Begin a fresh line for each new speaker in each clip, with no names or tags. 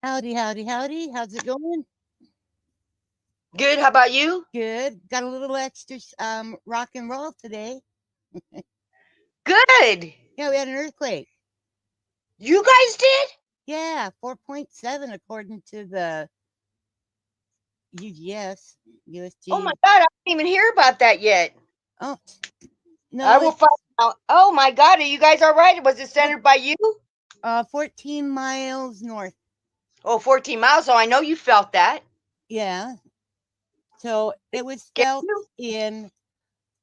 Howdy, howdy, howdy. How's it going?
Good. How about you?
Good. Got a little extra rock and roll today.
Good.
Yeah, we had an earthquake.
You guys did?
Yeah, 4.7 according to the UGS,
Oh my
USG.
God, I didn't even hear about that yet.
Oh,
I
no,
will
it's
find out. Oh my God, are you guys all right? Was it
four,
centered by you?
14 miles north.
Oh, 14 miles. So I know you felt that.
Yeah. So it was
Get
felt
you?
in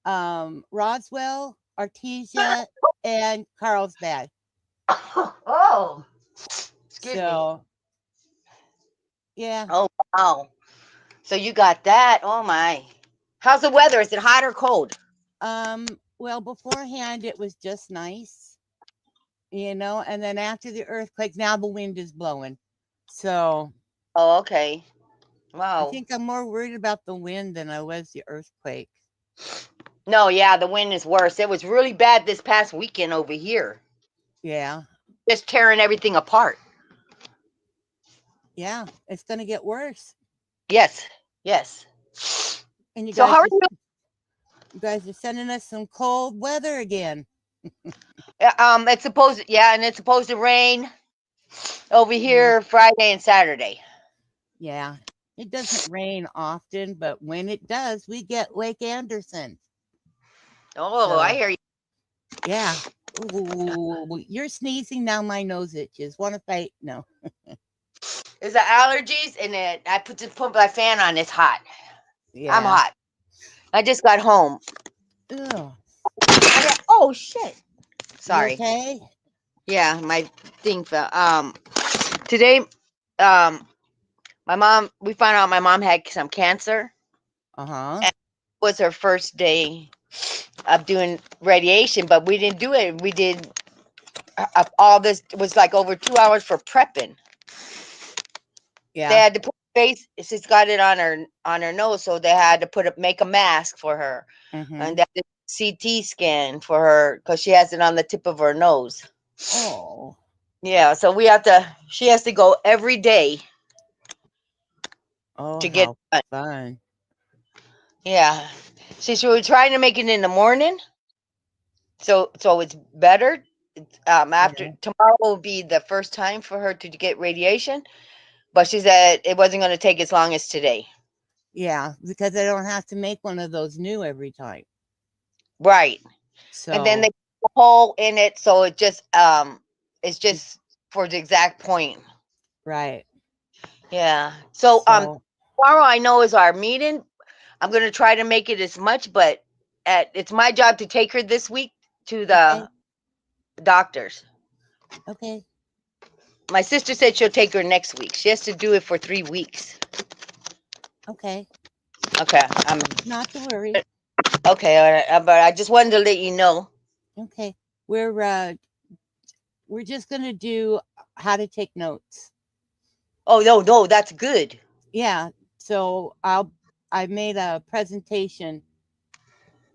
Roswell, Artesia, and Carlsbad.
Oh, excuse me.
So, yeah.
Oh, wow. So you got that. Oh my. How's the weather? Is it hot or cold?
Well, beforehand it was just nice, and then after the earthquake, now the wind is blowing. So
Oh, okay.
I
Wow.
think I'm more worried about the wind than I was the earthquake.
No, yeah, the wind is worse. It was really bad this past weekend over here.
Yeah.
Just tearing everything apart.
Yeah. It's gonna get worse.
Yes. Yes.
And
So how are you?
you guys are sending us some cold weather again.
It's supposed, yeah, and it's supposed to rain over
Yeah.
here Friday and Saturday.
Yeah. It doesn't rain often, but when it does, we get Lake Anderson.
Oh, I
So
hear you.
yeah. Ooh, you're sneezing now. My nose itches. Want to fight? No.
It's the allergies, and then I put my fan on. It's hot. I'm
Yeah.
hot. I just got home.
Ugh.
Oh shit.
You
Sorry.
okay?
Yeah, my thing fell. Today, um, my mom. We found out my mom had some cancer.
Uh huh.
And it was her first day of doing radiation, but we didn't do it. We did all this. It was like over 2 hours for prepping. They
Yeah.
had to put face. She's got it on her nose, so they had to make a mask for her, and
Mm-hmm.
that CT scan for her because she has it on the tip of her nose.
Oh.
Yeah, so we have to. She has to go every day
Oh,
to get
how
done.
fun.
Yeah, she was trying to make it in the morning, so it's better. After
Yeah.
tomorrow will be the first time for her to get radiation, but she said it wasn't going to take as long as today.
Yeah, because I don't have to make one of those new every time.
Right. And then they
So,
put a hole in it, so it's
just
just for the exact point.
right.
Yeah. So
So,
tomorrow I know is our meeting. I'm gonna try to make it as much, but it's my job to take her this week to
okay.
the doctors.
Okay.
My sister said she'll take her next week. She has to do it for 3 weeks.
Okay.
Okay.
Not to worry.
Okay. All right, but I just wanted to let you know.
Okay. We're just going to do how to take notes.
Oh no, no, that's good.
Yeah. So, I made a presentation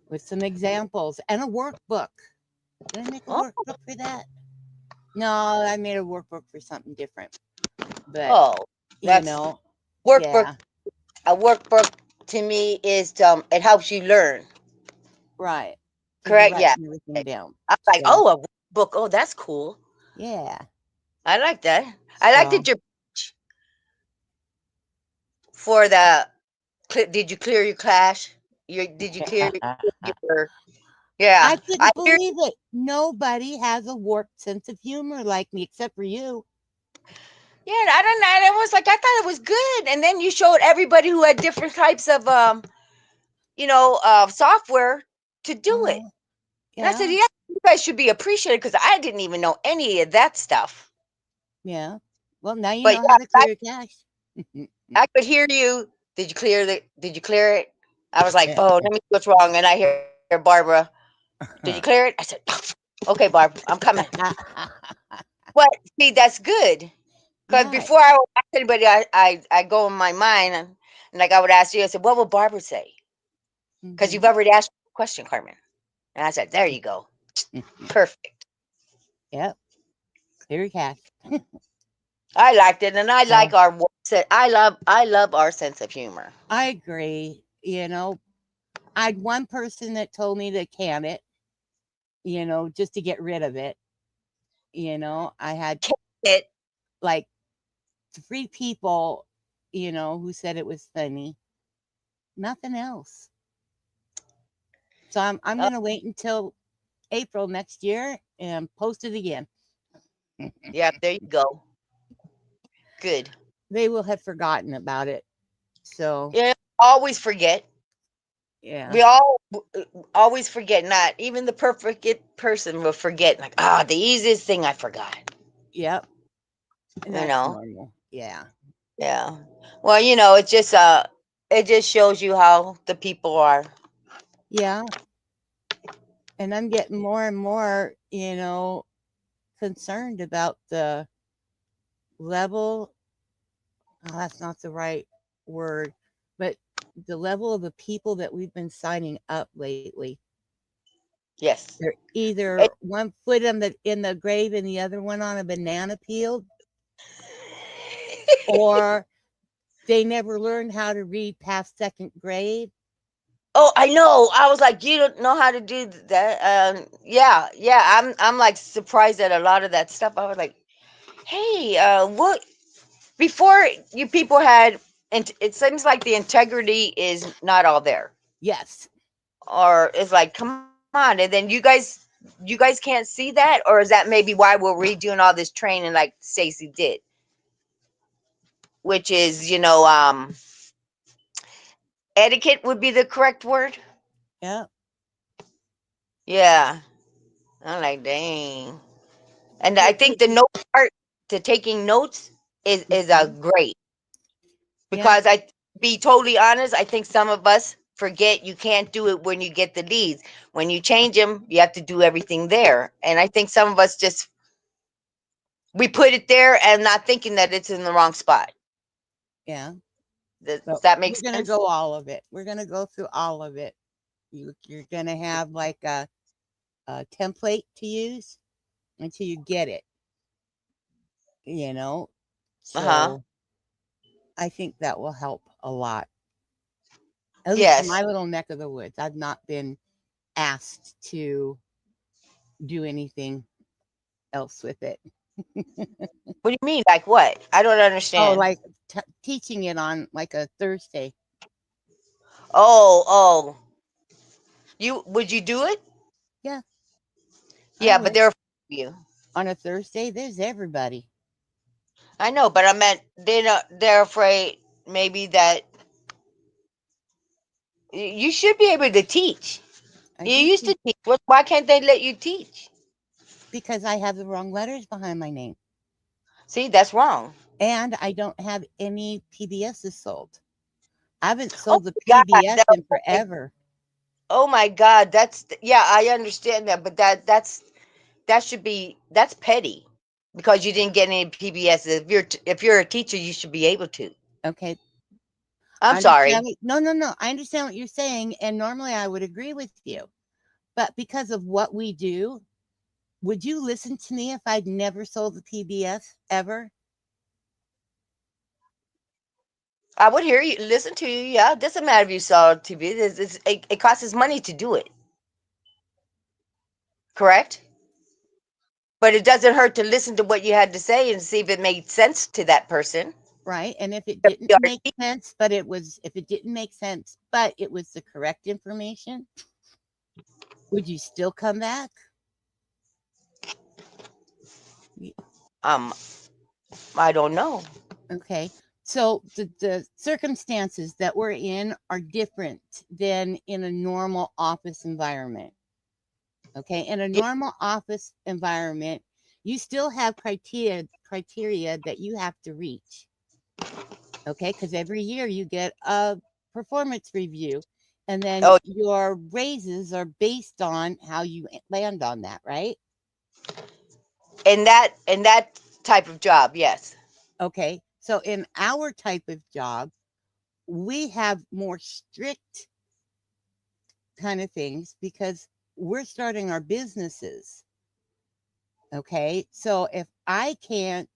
with some examples and a workbook. Did I make a
Oh,
workbook for that? No, I made a workbook for something different. But,
oh,
you
that's
know,
workbook.
yeah,
A workbook to me is it helps you learn.
right. Because you're
Correct? Yeah.
writing everything down.
I'm like,
So,
oh, a book. Oh, that's cool.
yeah.
I like that. I like
So,
that you for the. Did you clear your class? Did you clear your?
I
Yeah, I
couldn't
hear.
believe it. Nobody has a warped sense of humor like me except for you.
Yeah, I don't know. I was like, I thought it was good, and then you showed everybody who had different types of software to do it.
Uh-huh.
And I said,
Yeah.
yeah, you guys should be appreciated because I didn't even know any of that stuff.
Yeah. Well, now you
But
know
yeah,
how to clear your cache.
I could hear you. Did you clear the? Did you clear it? I was like,
Yeah.
oh, let me see what's wrong. And I hear Barbara. Did you clear it? I said, okay, Barb, I'm coming. But see, that's good because
Right.
before I would ask anybody, I go in my mind and like I would ask you. I said, what would Barbara say? Because you've
Mm-hmm.
already asked me a question, Carmen. And I said, there you go, perfect.
Yep. Clear your cache.
I liked it, and I
So
like I love our sense of humor.
I agree. You know, I had one person that told me to can it, just to get rid of it. I had
It
like 3 people, who said it was funny. Nothing else. So I'm
oh,
gonna wait until April next year and post it again.
yeah, there you go. Good.
They will have forgotten about it. So
Yeah, always forget.
yeah,
We all always forget. Not even the perfect person will forget. Like, the easiest thing I forgot.
yep, and
You
that's
know.
normal. Yeah,
Yeah. Well, it just shows you how the people are.
yeah, and I'm getting more and more, concerned about the level. Oh, that's not the right word, but the level of the people that we've been signing up lately.
Yes.
They're either
It-
one foot in the grave and the other one on a banana peel, or they never learned how to read past second grade.
Oh, I know. I was like, you don't know how to do that. Yeah, yeah. I'm like surprised at a lot of that stuff. I was like, hey, what? Before you people had, and it seems like the integrity is not all there,
Yes.
or it's like, come on, and then you guys can't see that, or is that maybe why we're redoing all this training like Stacy did, which is, etiquette would be the correct word.
Yeah.
Yeah, I'm like, dang. And I
But
think the note part to taking notes is a
mhm.
great,
Yeah.
because I be totally honest, I think some of us forget you can't do it when you get the leads. When you change them, you have to do everything there. And I think some of us just we put it there and not thinking that it's in the wrong spot.
Yeah.
Does
But
that make
we're gonna
sense?
go all of it. We're gonna go through all of it. You're gonna have like a template to use until you get it. You know.
Uh-huh.
So I think that will help a lot. At least in
Yes.
my little neck of the woods, I've not been asked to do anything else with it.
What do you mean? Like what? I don't
Oh,
understand.
like teaching it on like a Thursday.
Oh, oh. Would you do it?
Yeah, I
Yeah, but
would.
they're afraid of you.
On a Thursday, there's everybody.
I know, but I meant they're afraid maybe that you should be able to teach.
I
You
do
used to
teach
teach. Why can't they let you teach?
because I have the wrong letters behind my name.
See, that's wrong.
And I don't have any PBSs sold. I haven't
Oh
sold the
my God.
PBS in forever.
Oh my God. Yeah, I understand that, but that's petty because you didn't get any PBS. If you're a teacher, you should be able to.
Okay.
I'm
I
sorry.
understand. No, no, no. I understand what you're saying. And normally I would agree with you. But because of what we do, would you listen to me if I'd never sold the PBS ever?
I would hear you, listen to you. Yeah, it doesn't matter if you saw TV. It costs us money to do it, correct? But it doesn't hurt to listen to what you had to say and see if it made sense to that person.
Right? And if it
If
didn't
you are-
make sense, but it was if it didn't make sense, but it was the correct information, would you still come back?
Um, I don't know.
Okay. So the circumstances that we're in are different than in a normal office environment. Okay. In a
Yeah,
normal office environment, you still have criteria that you have to reach. Okay. Because every year you get a performance review. And then
oh,
your raises are based on how you land on that, right?
in that type of job, yes.
Okay. So in our type of job, we have more strict kind of things because we're starting our businesses. Okay. So if I can't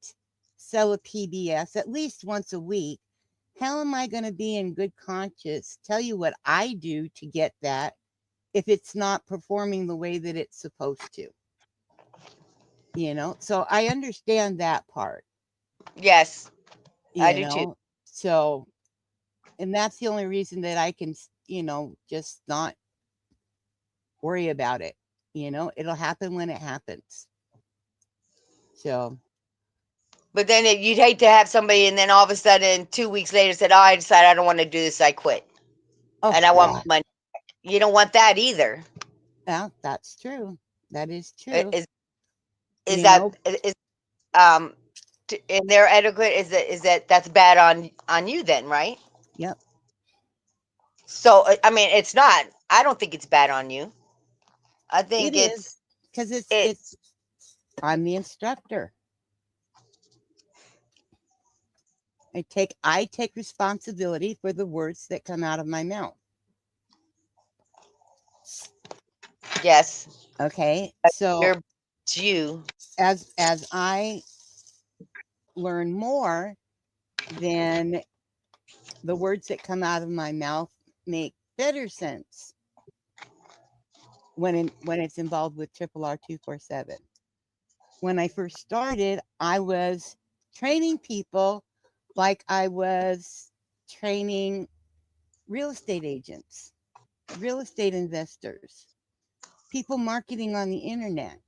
sell a PBS at least once a week, how am I going to be in good conscience tell you what I do to get that if it's not performing the way that it's supposed to? So I understand that part,
Yes, I
you
do too.
know. So, and that's the only reason that I can, just not worry about it. It'll happen when it happens. So,
But then you'd hate to have somebody, and then all of a sudden, 2 weeks later, said, "Oh, I decided I don't want to do this. I quit,
oh
and I want
yeah,
my money." You don't want that either.
yeah, that's true. That is
I-
true.
Is
You
that
know,
is um in their etiquette? Is that's bad on you then, right?
yep,
So I mean, it's not. I don't think it's bad on you. I
it
think
is because it's
it.
it's. I'm the instructor. I take responsibility for the words that come out of my mouth.
Yes,
Okay, so
you're it's you.
as I learn more, then the words that come out of my mouth make better sense when it's involved with Triple R 247. When I first started, I was training people like I was training real estate agents, real estate investors, people marketing on the internet.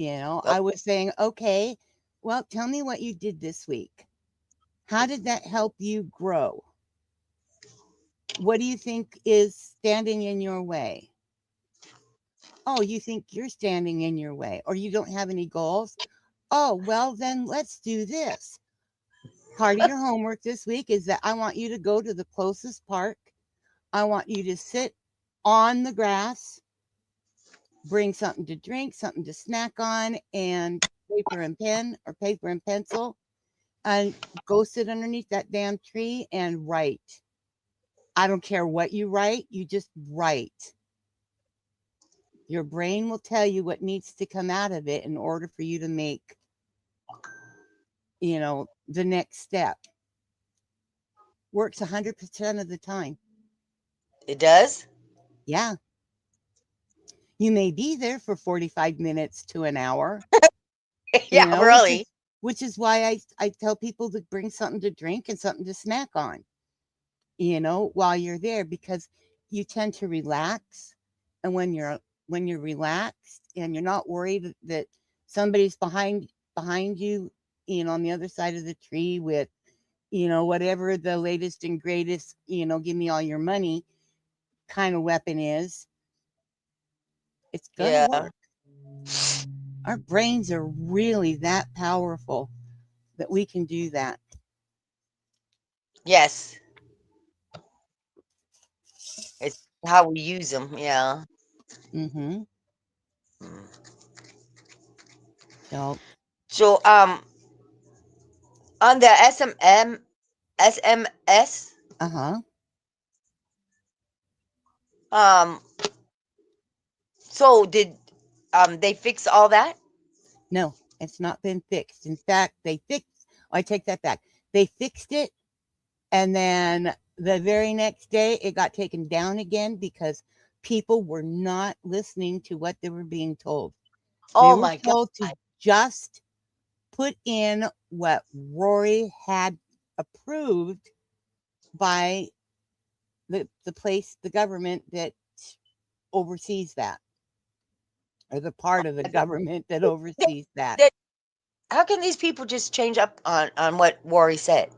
Oh,
I was saying, okay, well, tell me what you did this week. How did that help you grow? What do you think is standing in your way? Oh, you think you're standing in your way, or you don't have any goals? Oh, well, then let's do this. Part of your homework this week is that I want you to go to the closest park. I want you to sit on the grass, bring something to drink, something to snack on, and paper and pen or paper and pencil, and go sit underneath that damn tree and write. I don't care what you write, you just write. Your brain will tell you what needs to come out of it in order for you to make, the next step. Works 100% of the time.
it does.
Yeah. You may be there for 45 minutes to an hour,
Yeah,
which
really.
is why I tell people to bring something to drink and something to snack on, while you're there, because you tend to relax. And when you're relaxed and you're not worried that somebody's behind you, on the other side of the tree with, whatever the latest and greatest, give me all your money kind of weapon is, it's gonna
Yeah.
work. Our brains are really that powerful that we can do that.
Yes. It's how we use them. Yeah.
Mm-hmm.
Mm.
So,
So on the SMS,
uh-huh.
um so did they fix all that?
No, it's not been fixed. In fact, I take that back. They fixed it, and then the very next day it got taken down again because people were not listening to what they were being told. They
Oh
were
my God.
told to just put in what Rory had approved by the place, the government that oversees that, or the part of the government that
They-
oversees that.
they- how can these people just change up on what Rory said?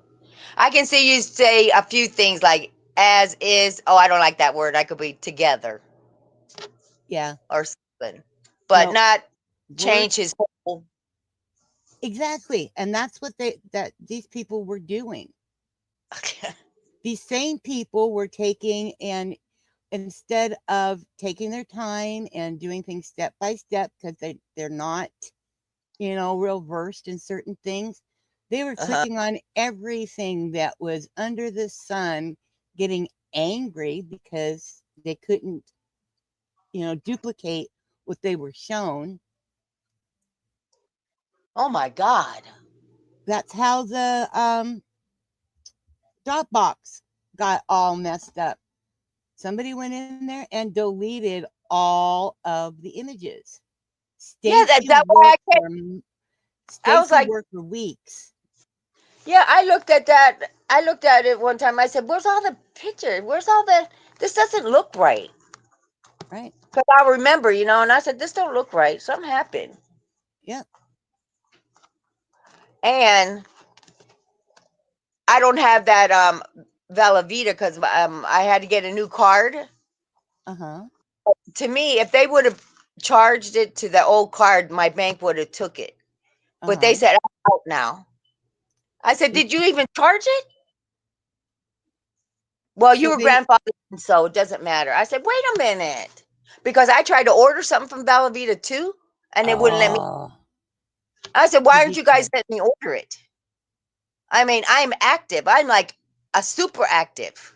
I can see you say a few things like as is. Oh, I don't like that word. I could be together
Yeah.
or something, but
No,
not
word
change his whole.
exactly. And that's what these people were doing. These same people were taking, and instead of taking their time and doing things step by step, because they're not, real versed in certain things, they were
Uh-huh.
clicking on everything that was under the sun, getting angry because they couldn't, duplicate what they were shown.
Oh my God.
That's how the Dropbox got all messed up. Somebody went in there and deleted all of the images.
Yeah,
Stacy
that's why
worked for
I was like,
weeks.
yeah, I looked at that. I looked at it one time. I said, where's all the pictures? Where's all the, this doesn't look right.
Right.
Because I remember, and I said, this don't look right. Something happened.
Yep.
And I don't have that Velavita because I had to get a new card.
Uh-huh.
To me, if they would have charged it to the old card, my bank would have took it. But they
Uh-huh.
said, I'm out now. I said, did you even charge it? Well, you
So
were
they
grandfathered, so it doesn't matter. I said, wait a minute. Because I tried to order something from Velavita too, and they wouldn't let me.
oh
I said, why aren't you guys
ridiculous.
letting me order it? I mean, I'm active. I'm like a super active.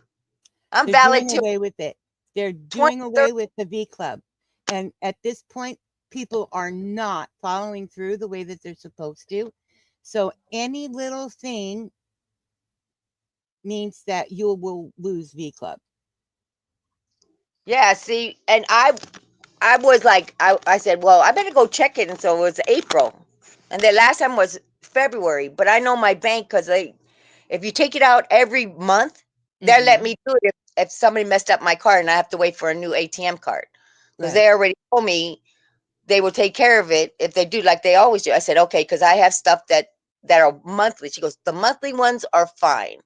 I'm
They're
valid
doing
till
away with it. They're
20,
doing
30.
away with the V Club. And at this point, people are not following through the way that they're supposed to. So any little thing means that you will lose V Club.
Yeah, see, and I was like, I said, well, I better go check it. And so it was April. And the last time was February. But I know my bank because if you take it out every month, they'll let
Mm-hmm.
me do it if somebody messed up my card and I have to wait for a new ATM card. Because
Right.
they already told me they will take care of it if they do like they always do. I said, okay, because I have stuff that are monthly. She goes, the monthly ones are fine.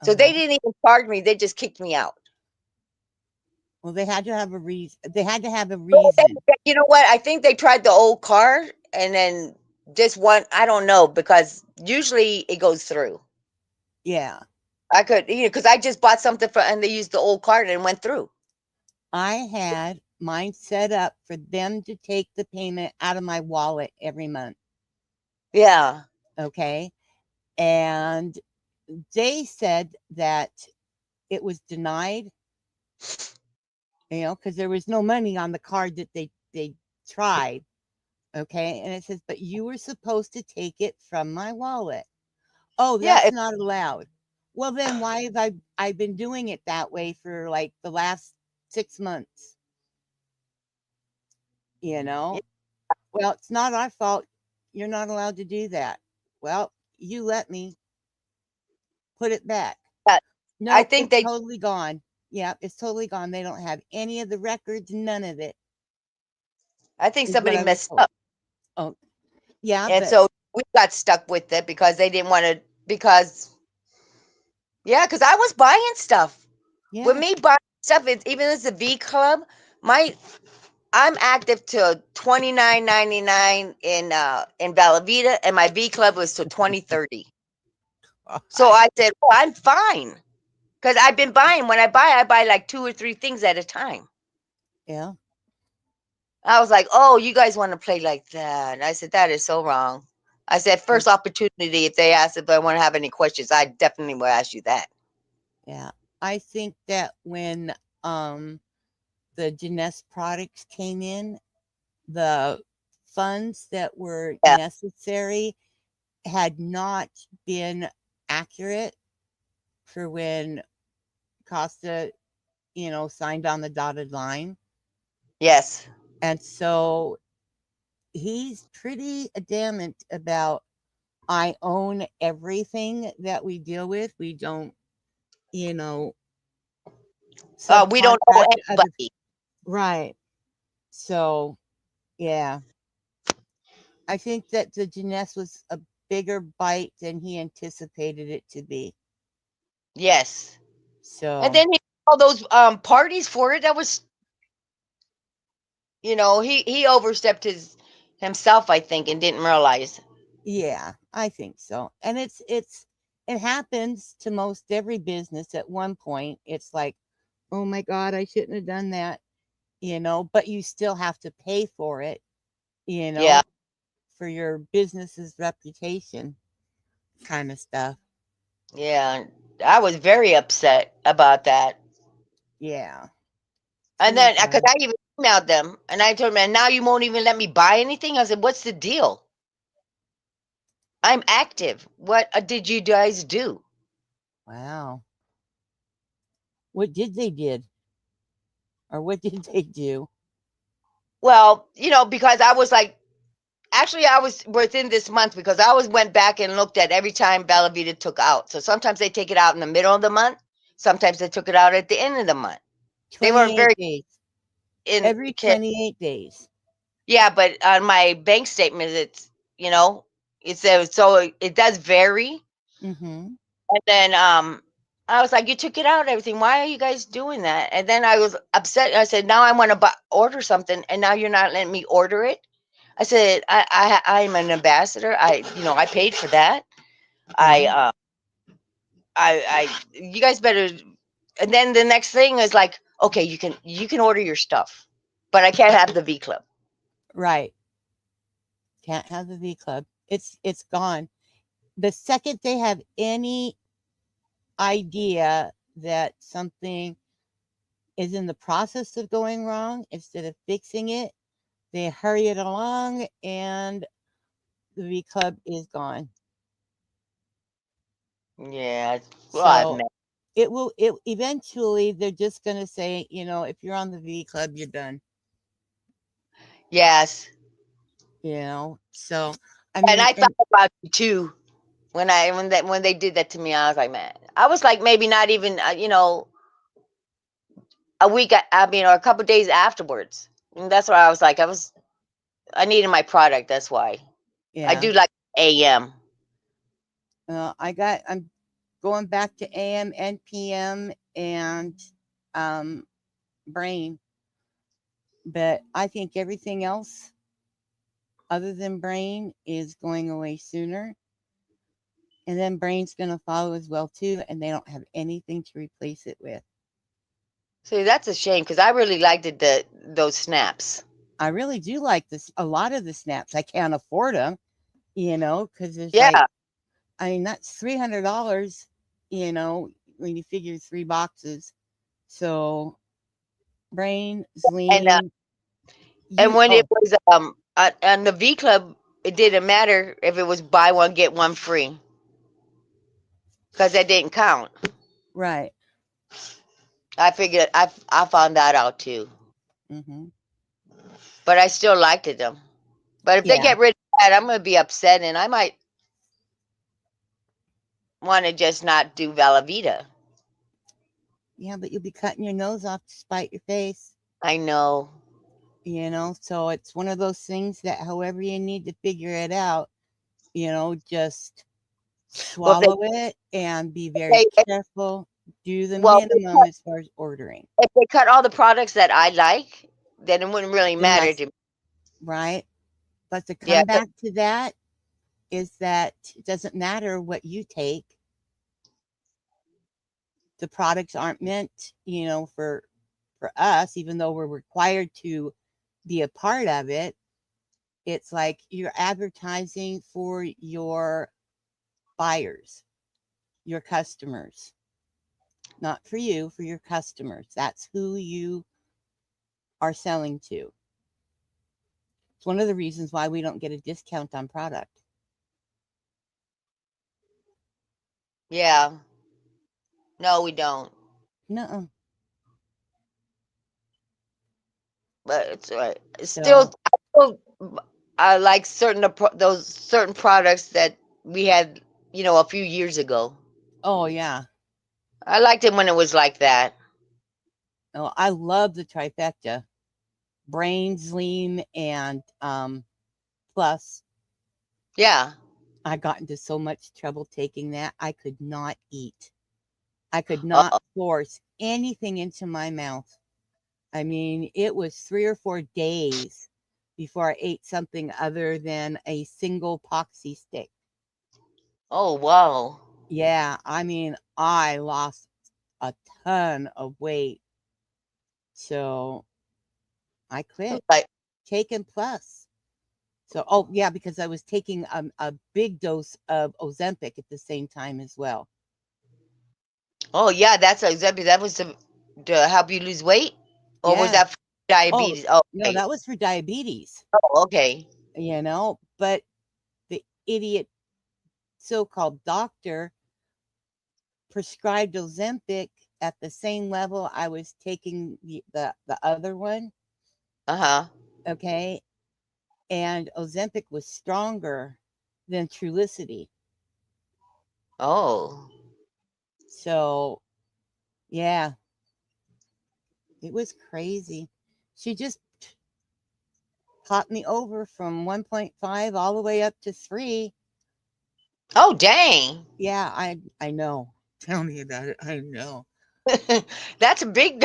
So
Uh-huh.
they didn't even charge me. They just kicked me out.
Well, they had to have a reason. They had to have a reason.
You know what? I think they tried the old card and then just one. I don't know because usually it goes through.
Yeah.
I could, because I just bought something for and they used the old card and it went through.
I had mine set up for them to take the payment out of my wallet every month.
Yeah.
Okay. And they said that it was denied, because there was no money on the card that they tried. Okay. And it says, but you were supposed to take it from my wallet. Oh,
Yeah.
that's not allowed. Well, then why have I've been doing it that way for like the last 6 months? You know, well, it's not our fault. You're not allowed to do that. Well, you let me put it back.
Yeah, I
Nope,
think
it's
they,
totally gone. Yeah, it's totally gone. They don't have any of the records, none of it
I think
is what
somebody
I was
messed
told.
up.
Oh, yeah,
And
but
so we got stuck with it because they didn't want to, because, yeah, because I was buying stuff. With
yeah.
me buying stuff, it's even as a V Club, my I'm active till 29.99 in Bellavita, and my V Club was till 2030. So I said, "Well, I'm fine," because I've been buying. When I buy like 2 or 3 things at a time.
Yeah.
I was like, "Oh, you guys want to play like that?" And I said, "That is so wrong." I said,
Well,
"First opportunity, if they ask if I want to have any questions, I definitely will ask you that."
yeah. I think that when the Jeunesse products came in, the funds that were
Yeah.
necessary had not been accurate for when Costa, signed on the dotted line.
Yes.
And so he's pretty adamant about, I own everything that we deal with. We don't, you know,
We don't owe
subcontract to other.
anybody.
Right. So, yeah, I think that the Jeunesse was a bigger bite than he anticipated it to be.
Yes. And
So,
then all those parties for it. That was, he overstepped himself, I think, and didn't realize.
yeah, I think so. And it happens to most every business at one point. It's like, oh my God, I shouldn't have done that, but you still have to pay for it, you
Yeah.
know, for your business's reputation kind of stuff.
Yeah. I was very upset about that.
Yeah.
And
Pretty
then, because
bad.
I even emailed them and I told them, and now you won't even let me buy anything. I said, what's the deal? I'm active. What did you guys do?
Wow. What did they did? Or what did they do?
Well, because I was like, actually, I was within this month because I always went back and looked at every time Bella Vita took out. So sometimes they take it out in the middle of the month. Sometimes they took it out at the end of the month. They weren't
28
very
days.
in.
Every 28 days.
Yeah, but on my bank statement, it says so it does vary.
Mm-hmm.
And then I was like, you took it out, everything. Why are you guys doing that? And then I was upset. I said, now I want to order something, and now you're not letting me order it. I said, I'm an ambassador. I paid for that. I,
Right.
uh, you guys better. And then the next thing is like, okay, you can order your stuff, but I can't have the V Club.
Right. Can't have the V Club. It's gone. The second they have any idea that something is in the process of going wrong, instead of fixing it, they hurry it along and the V Club is gone.
Yeah, well,
So it eventually they're just going to say, if you're on the V Club, you're done.
yes.
So I
And
mean,
I thought about you too when they did that to me. I was like, man, I was like maybe not even a week. I mean, or a couple days afterwards. And that's why I was like, I needed my product. That's why I
yeah.
do like AM.
I'm going back to AM and PM and um brain, but I think everything else other than brain is going away sooner. And then brain's going to follow as well too, and they don't have anything to replace it with.
See, that's a shame because I really liked those snaps.
I really do like this. A lot of the snaps, I can't afford them, because it's like,
Yeah,
I mean, that's $300, when you figure 3 boxes. So, brain,
and
Zlean,
when it
oh,
was on the V Club, it didn't matter if it was buy one get one free because that didn't count.
right.
I figured I found that out too,
Hmm.
but I still liked it them. But if they
Yeah.
get rid of that, I'm gonna be upset, and I might want to just not do Valavita.
Yeah, but you'll be cutting your nose off to spite your face,
I know.
so it's one of those things that however you need to figure it out, just
Well,
swallow it and be very
they
careful. Do the
well
minimum as far as ordering.
if they cut all the products that I like, then it wouldn't really
Then
matter
that's
to me.
right. But to
Yeah,
come back to that is that it doesn't matter what you take. The products aren't meant, for us, even though we're required to be a part of it. It's like you're advertising for your buyers, your customers, not for you, for your customers. That's who you are selling to. It's one of the reasons why we don't get a discount on product.
yeah. No, we don't.
No.
But it's all right. It's
So,
still, I like those certain products that we had, a few years ago.
oh yeah.
I liked it when it was like that.
Oh, I love the trifecta. Brains, lean, and plus.
Yeah.
I got into so much trouble taking that. I could not eat. I could not
Oh,
force anything into my mouth. I mean, it was 3 or 4 days before I ate something other than a single poxy stick.
oh, wow.
Yeah, I mean, I lost a ton of weight. So I quit
Like,
taking plus. So, oh, yeah, because I was taking a big dose of Ozempic at the same time as well.
oh yeah, that's exactly that was to help you lose weight, or was
Yeah.
that for
Oh,
diabetes? Oh,
no,
okay.
that was for diabetes,
Oh, okay.
but the idiot so-called doctor prescribed Ozempic at the same level I was taking the other one.
Uh-huh.
Okay. And Ozempic was stronger than Trulicity.
Oh.
So, yeah, it was crazy. She just popped me over from 1.5 all the way up to 3.
Oh, dang.
Yeah, I know. Tell me about it. I know.
That's a big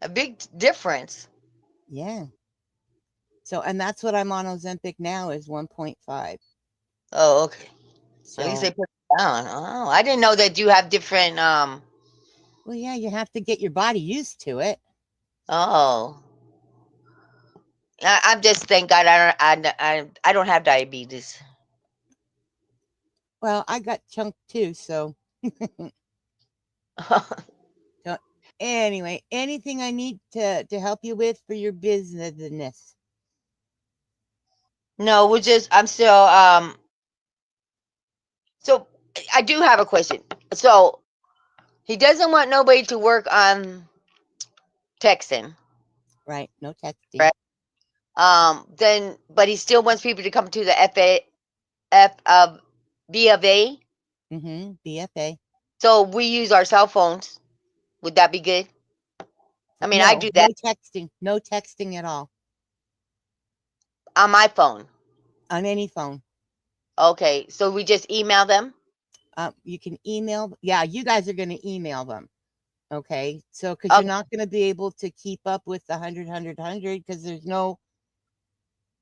a big difference.
Yeah. So, and that's what I'm on Ozempic now is 1.5.
Oh, okay. At least
So,
they put it down. Oh, I didn't know that you have different
well, yeah, you have to get your body used to it.
oh. I'm just thank God I don't have diabetes.
Well, I got chunked too, so so anyway, anything I need to help you with for your business?
No, I'm still so I do have a question. So he doesn't want nobody to work on texting,
Right, no texting.
right? Then but he still wants people to come to the F B of A.
BFA.
So we use our cell phones. Would that be good? I mean, I
No,
do
no
that
texting. No texting at all
on my phone.
on any phone.
Okay, so we just email them.
You can email. Yeah, you guys are going to email them. Okay, so because you're
Okay.
not going to be able to keep up with the 100 because there's no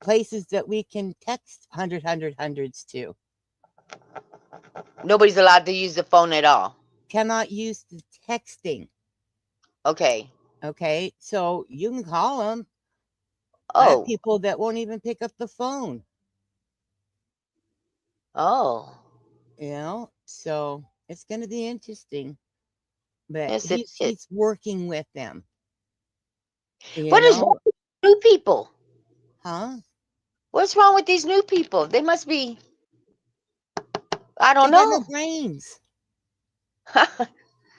places that we can text hundreds to.
Nobody's allowed to use the phone at all.
Cannot use the texting.
Okay.
Okay, so you can call them. I have
Oh.
people that won't even pick up the phone.
Oh.
So it's going to be interesting. But
Yes, it is.
he's working with them. You
What is wrong
know,
with new people?
huh?
What's wrong with these new people? They must be. I
They
don't
got no
know.
brains.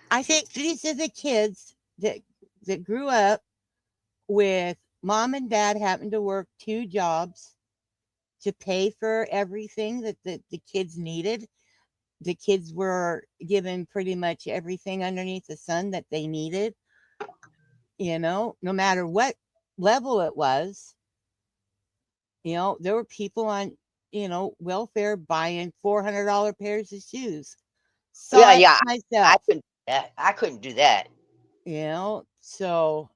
I think these are the kids that grew up with mom and dad having to work 2 jobs to pay for everything that the kids needed. The kids were given pretty much everything underneath the sun that they needed, no matter what level it was. There were people on, welfare buying $400 pairs of shoes.
Yeah,
Saw it
yeah. I
myself,
couldn't do that. I couldn't do that.
so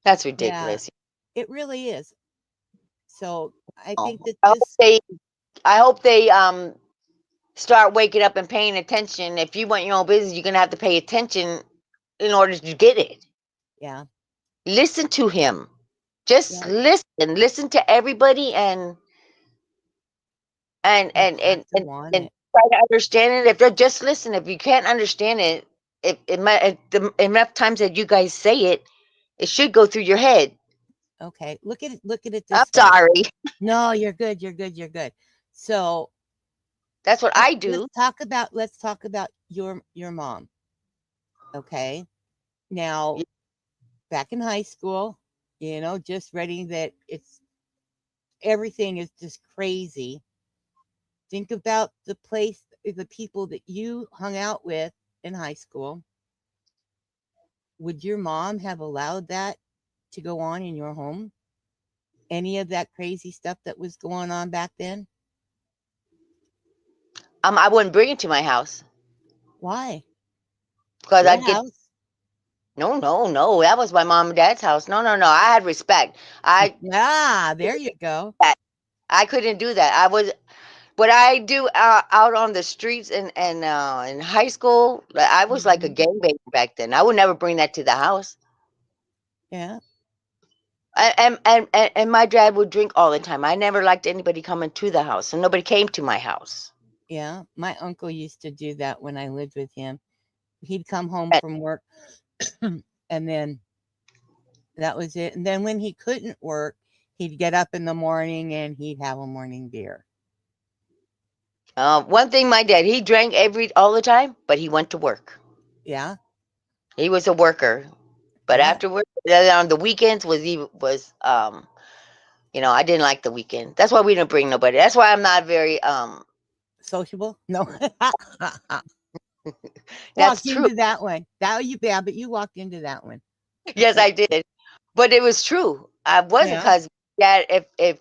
That's
yeah,
ridiculous.
it really is. So I
Oh,
think that
I hope
this,
they. I hope they start waking up and paying attention. If you want your own business, you're gonna have to pay attention in order to get it.
yeah,
Listen to him. Just
yeah,
listen. Listen to everybody and
you
and
have
and
to
and,
want
and
it.
try to understand it. If they're just listen, if you can't understand it, it might enough times that you guys say it, it should go through your head.
Okay, look at it
I'm
this way.
sorry.
No, you're good. So
That's what I do.
let's talk about your mom. Okay, now
Y-
back in high school, just reading that it's everything is just crazy. Think about the people that you hung out with in high school. Would your mom have allowed that to go on in your home? Any of that crazy stuff that was going on back then?
I wouldn't bring it to my house
Why?
because
Your
I'd get
house.
no, no, no. That was my mom and dad's house. No, no, no. I had respect.
There you go.
I couldn't do that. I was what I do out on the streets in high school. I was like a
Mhm.
gangbanger back then. I would never bring that to the house.
Yeah,
And my dad would drink all the time. I never liked anybody coming to the house, and nobody came to my house.
yeah. My uncle used to do that when I lived with him. He'd come home
And
from work and then that was it. And then when he couldn't work, he'd get up in the morning and he'd have a morning beer.
One thing, my dad, he drank all the time, but he went to work.
Yeah.
He was a worker. But
Yeah.
afterwards, then on the weekends I didn't like the weekend. That's why we didn't bring nobody. That's why I'm not very
Sociable? No.
that's
Walked
true.
into that one. Yeah, but you walked into that one.
Yes, I did. But it was true. I wasn't,
Yeah.
because dad, if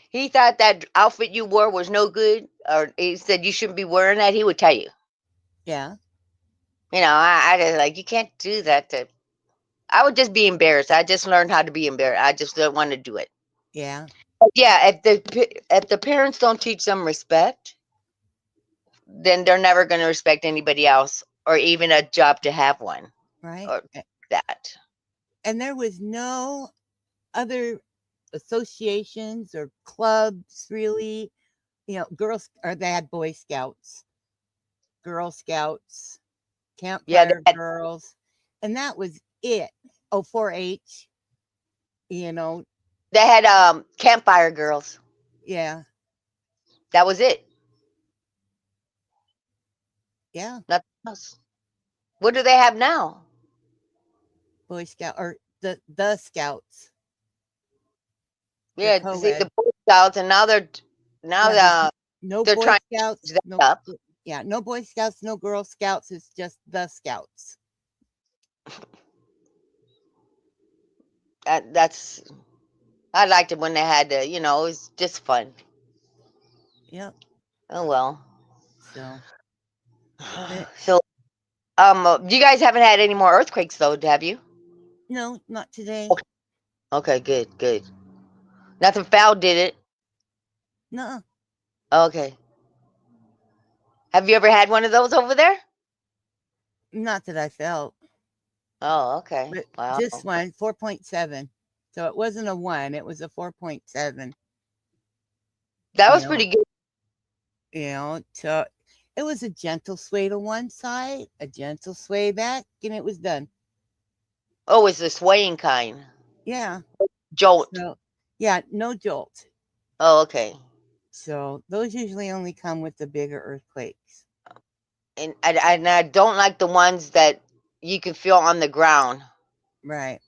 he thought that outfit you wore was no good, or he said you shouldn't be wearing that, he would tell you.
Yeah.
I just like, you can't do that to. I would just be embarrassed. I just learned how to be embarrassed. I just don't want to do it.
Yeah.
But yeah, if the parents don't teach them respect, then they're never going to respect anybody else, or even a job to have one,
Right.
or that.
And there was no other associations or clubs really. Girls, or they had Boy Scouts, Girl Scouts,
Yeah,
Campfire Girls, and that was it. Oh, 4-H, you know,
they had campfire girls.
yeah,
That was it.
yeah,
Nothing else. What do they have now?
Boy Scout or the Scouts. They're
Yeah, see
co-ed.
the Boy Scouts, and now they're now
Yeah, there's
uh,
no
they're
Boy
trying to
Scouts,
change
no,
that up.
yeah, no Boy Scouts, no Girl Scouts. It's just the Scouts.
That's I liked it when they had it was just fun.
Yep.
Oh well.
So, but
So you guys haven't had any more earthquakes though, have you?
no, not today.
Okay, okay, good, good. Nothing foul did it.
No,
Okay. Have you ever had one of those over there?
not that I felt.
Oh, okay.
But
Wow.
this one, 4.7. So it wasn't a 1, it was a 4.7.
That
You
was
know,
pretty good.
so it was a gentle sway to one side, a gentle sway back, and it was done.
Oh, it's the swaying kind.
Yeah.
Jolt.
So yeah, no jolt.
Oh, okay.
So those usually only come with the bigger earthquakes.
And I don't like the ones that you can feel on the ground.
Right.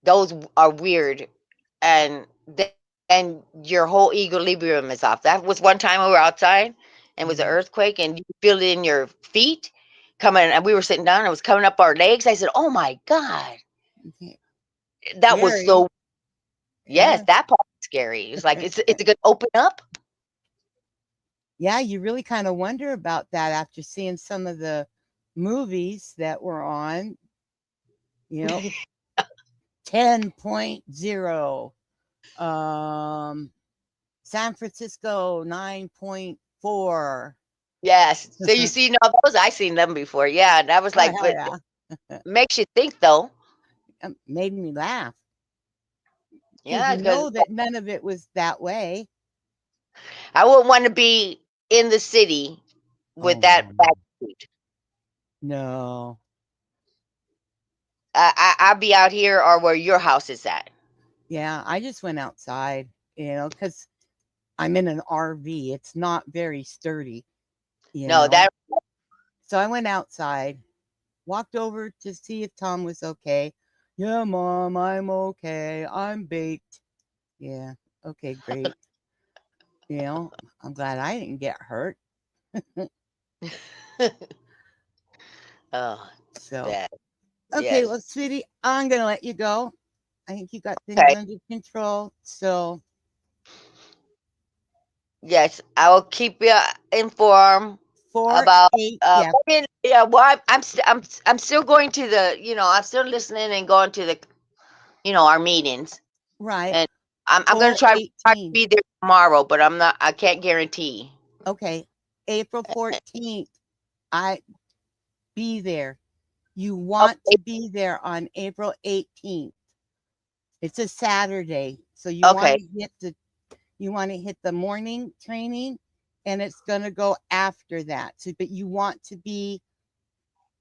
Those are weird, and then your whole equilibrium is off. That was one time we were outside, and it was an
Mhm.
earthquake, and you could feel it in your feet coming. And we were sitting down, and it was coming up our legs. I said, "Oh my god,
Okay.
that was
Scary.
so." Yes,
Yeah.
that part was scary. It's like, it's gonna open up.
Yeah, you really kind of wonder about that after seeing some of the movies that were on, you know, 10.0. San Francisco 9.4.
Yes. So you seen all those? I seen them before. Yeah, and I was
Oh,
like,
hell
but
yeah.
makes you think though.
Made me laugh because
Yeah,
you
because
know that none of it was that way.
I wouldn't want to be in the city with
Oh,
that
no.
attitude.
No.
I'll be out here or where your house is at.
Yeah, I just went outside, because I'm in an RV. It's not very sturdy, you
No,
know.
that
So I went outside, walked over to see if Tom was okay. Yeah, Mom, I'm okay. I'm baked. Yeah, okay, great. I'm glad I didn't get hurt.
oh,
So,
that
okay,
yes.
well, sweetie, I'm going to let you go. I think you got things
Okay.
under control. So,
Yes, I will keep you informed
four,
about
eight, yeah,
yeah, well, I'm still going to I'm still listening and going to the our meetings.
right.
And I'm gonna try to
4/18.
be there tomorrow, but I can't guarantee.
Okay, April 14th. I be there. You want
Okay,
to be there on April 18th. It's a Saturday, so
okay,
you want to hit the morning training, and it's going to go after that. So, but you want to be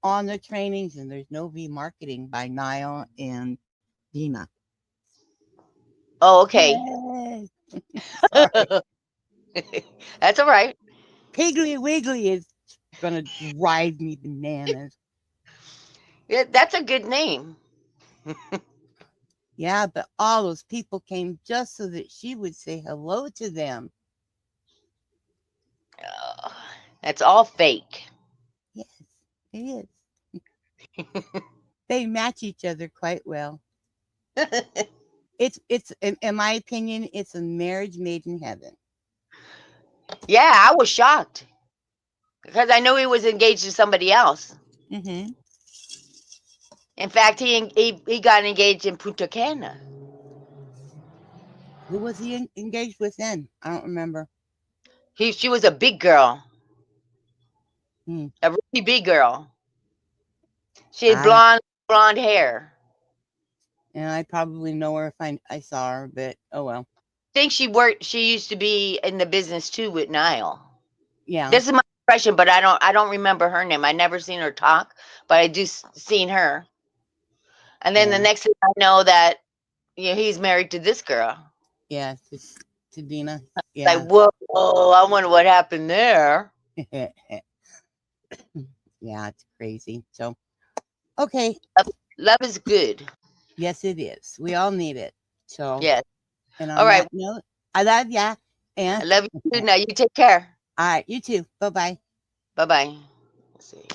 on the trainings, and there's no V marketing by Niall and Dina.
oh, okay.
Yay! Sorry.
That's all right.
Piggly Wiggly is gonna drive me bananas.
Yeah, that's a good name.
Yeah, but all those people came just so that she would say hello to them.
That's all fake.
Yes, it is. They match each other quite well. It's in my opinion, it's a marriage made in heaven.
Yeah, I was shocked because I know he was engaged to somebody else.
Mm-hmm.
In fact, he got engaged in Punta Cana.
Who was he engaged with then? I don't remember.
She was a big girl,
Hmm.
a really big girl. She had
I don't,
blonde hair.
and I probably know her if I saw her, but oh well.
I think she used to be in the business too with Niall.
Yeah.
This is my impression, but I don't remember her name. I never seen her talk, but I do seen her. And then the
Yeah.
next thing I know that he's married to this girl.
Yeah, to Dina.
Like,
Yeah.
whoa, I wonder what happened there.
Yeah, it's crazy. So okay.
Love is good.
Yes, it is. We all need it. So
Yes.
and
All
on
right.
that note, I love ya.
I
And
love you too. Now you take care.
all right, you too. Bye bye.
Bye bye. Let's see.